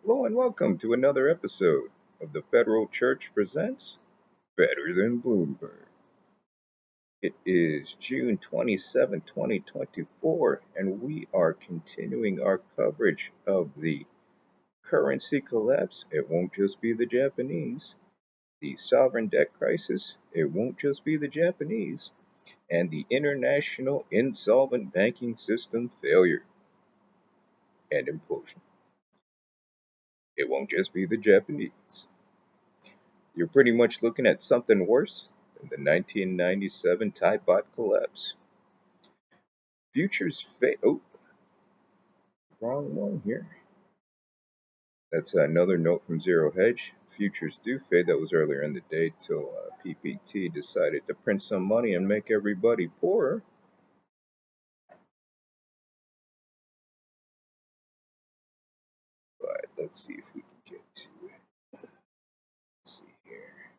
Hello and welcome to another episode of the Federal Church Presents Better Than Bloomberg. It is June 27, 2024, and we are continuing our coverage of the currency collapse. It won't just be the Japanese. The sovereign debt crisis. It won't just be the Japanese. And the international insolvent banking system failure and implosion. It won't just be the Japanese. You're pretty much looking at something worse than the 1997 Thai baht collapse. Oh, wrong one here. That's another note from Zero Hedge. Futures do fade. That was earlier in the day till PPT decided to print some money and make everybody poorer. But let's see if we can get to it. Let's see here.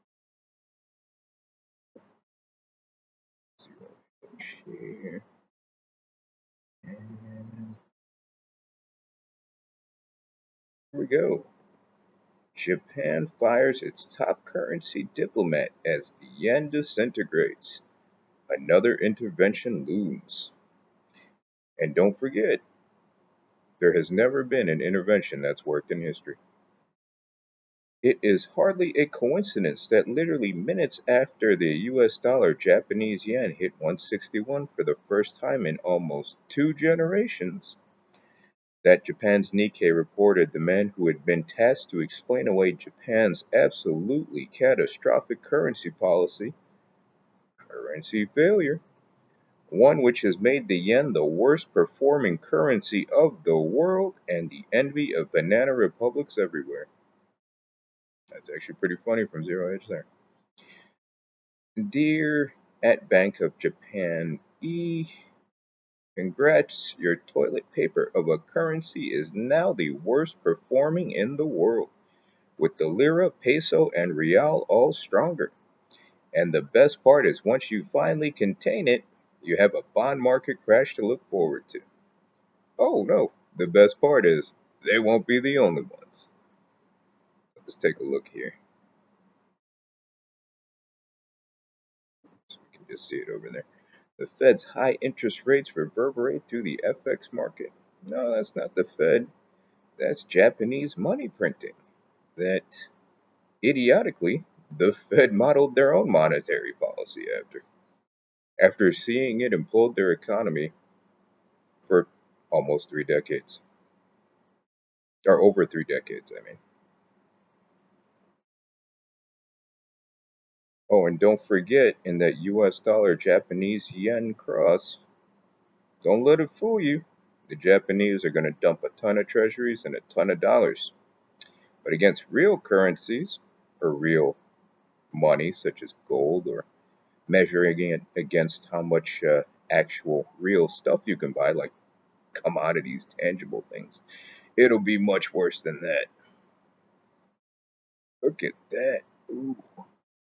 Zero Hedge here. And here we go. Japan fires its top currency diplomat as the yen disintegrates. Another intervention looms. And don't forget, there has never been an intervention that's worked in history. It is hardly a coincidence that literally minutes after the US dollar, Japanese yen hit 161 for the first time in almost 2 generations, that Japan's Nikkei reported the man who had been tasked to explain away Japan's absolutely catastrophic currency failure, one which has made the yen the worst performing currency of the world and the envy of banana republics everywhere. That's actually pretty funny from Zero Hedge there. Dear at Bank of Japan congrats, your toilet paper of a currency is now the worst performing in the world, with the lira, peso, and real all stronger. And the best part is once you finally contain it, you have a bond market crash to look forward to. Oh no, the best part is they won't be the only ones. Let's take a look here. So we can just see it over there. The Fed's high interest rates reverberate through the FX market. No, that's not the Fed. That's Japanese money printing. That, idiotically, the Fed modeled their own monetary policy after seeing it implode their economy for almost 3 decades. Or over 3 decades, I mean. Oh, and don't forget, in that US dollar Japanese yen cross, don't let it fool you. The Japanese are going to dump a ton of treasuries and a ton of dollars. But against real currencies, or real money, such as gold, or measuring it against how much actual real stuff you can buy, like commodities, tangible things, it'll be much worse than that. Look at that. Ooh,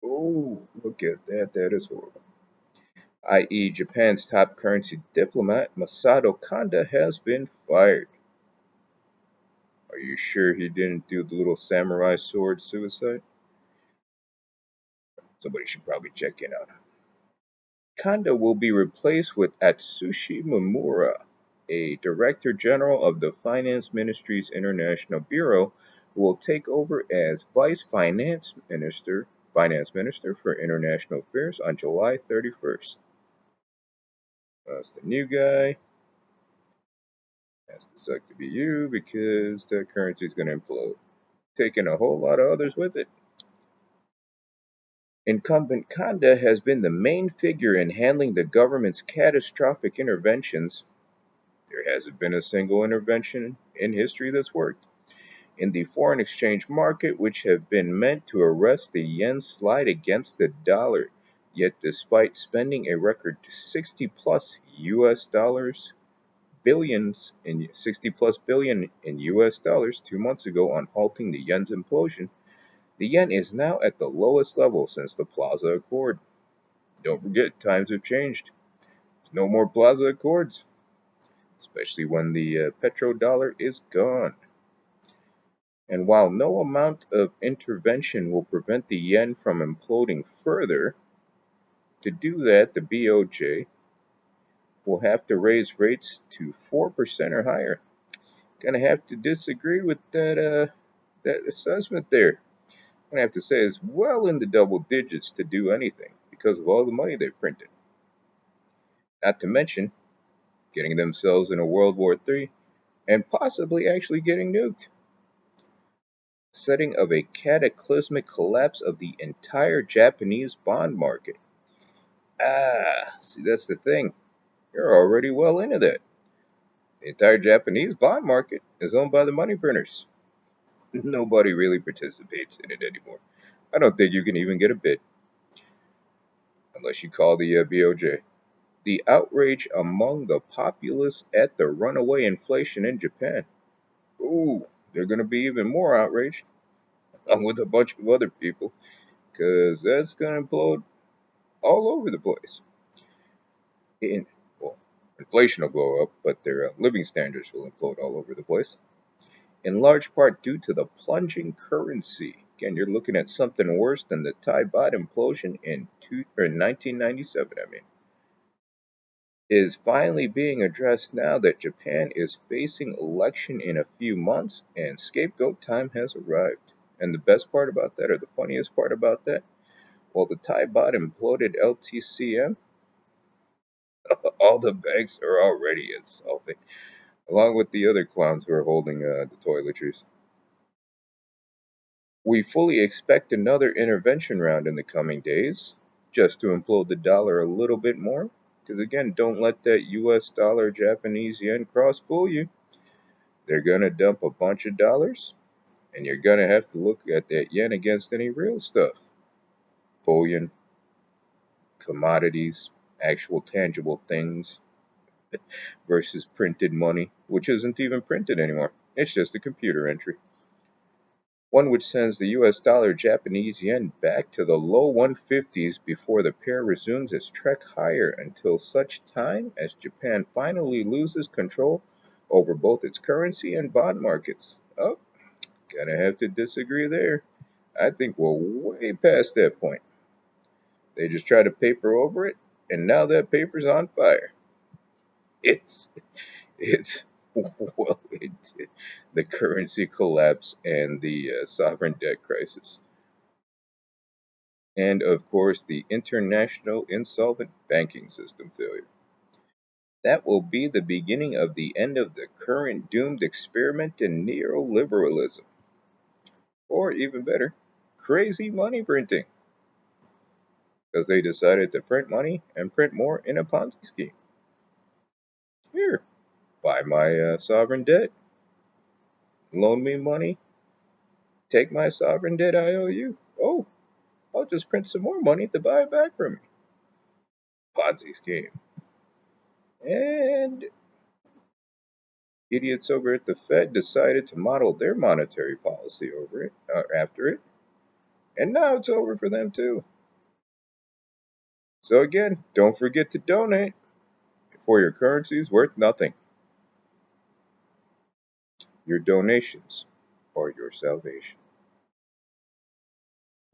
ooh, look at that. That is horrible. I.e., Japan's top currency diplomat, Masato Kanda, has been fired. Are you sure he didn't do the little samurai sword suicide? Somebody should probably check it out. Kanda will be replaced with Atsushi Mimura, a Director General of the Finance Ministry's International Bureau, who will take over as Vice Finance Minister for International Affairs on July 31st. That's the new guy. Has to suck to be you because that currency is going to implode, taking a whole lot of others with it. Incumbent Kanda has been the main figure in handling the government's catastrophic interventions. There hasn't been a single intervention in history that's worked in the foreign exchange market, which have been meant to arrest the yen's slide against the dollar. Yet, despite spending a record 60 plus US dollars billions in 60 plus billion in US dollars 2 months ago on halting the yen's implosion, the yen is now at the lowest level since the Plaza Accord. Don't forget, times have changed. No more Plaza Accords, especially when the petrodollar is gone. And while no amount of intervention will prevent the yen from imploding further, to do that, the BOJ will have to raise rates to 4% or higher. Gonna have to disagree with that assessment there. Gonna have to say it's well in the double digits to do anything because of all the money they've printed. Not to mention getting themselves in a World War III and possibly actually getting nuked. Setting of a cataclysmic collapse of the entire Japanese bond market. See, that's the thing. You're already well into that. The entire Japanese bond market is owned by the money printers. Nobody really participates in it anymore. I don't think you can even get a bid unless you call the BOJ. The outrage among the populace at the runaway inflation in Japan. Ooh, they're going to be even more outraged with a bunch of other people because that's going to implode all over the place. In, well, inflation will blow up, but their living standards will implode all over the place. In large part due to the plunging currency. Again, you're looking at something worse than the Thai baht implosion in 1997. I mean, is finally being addressed now that Japan is facing election in a few months and scapegoat time has arrived. And the best part about that, or the funniest part about that, well, the Thai baht imploded LTCM. All the banks are already insolvent, along with the other clowns who are holding the toiletries. We fully expect another intervention round in the coming days, just to implode the dollar a little bit more. Because again, don't let that US dollar Japanese yen cross fool you. They're going to dump a bunch of dollars, and you're going to have to look at that yen against any real stuff. Bullion, commodities, actual tangible things versus printed money, which isn't even printed anymore. It's just a computer entry. One which sends the US dollar Japanese yen back to the low 150s before the pair resumes its trek higher until such time as Japan finally loses control over both its currency and bond markets. Oh, gonna have to disagree there. I think we're way past that point. They just try to paper over it, and now that paper's on fire. It's it's well into the currency collapse and the sovereign debt crisis. And of course the international insolvent banking system failure. That will be the beginning of the end of the current doomed experiment in neoliberalism. Or even better, crazy money printing. Because they decided to print money and print more in a Ponzi scheme. Here, buy my sovereign debt, loan me money, take my sovereign debt I owe you. Oh, I'll just print some more money to buy it back from me. Ponzi scheme. And idiots over at the Fed decided to model their monetary policy over it, after it, and now it's over for them too. So again, don't forget to donate for your currency is worth nothing. Your donations are your salvation.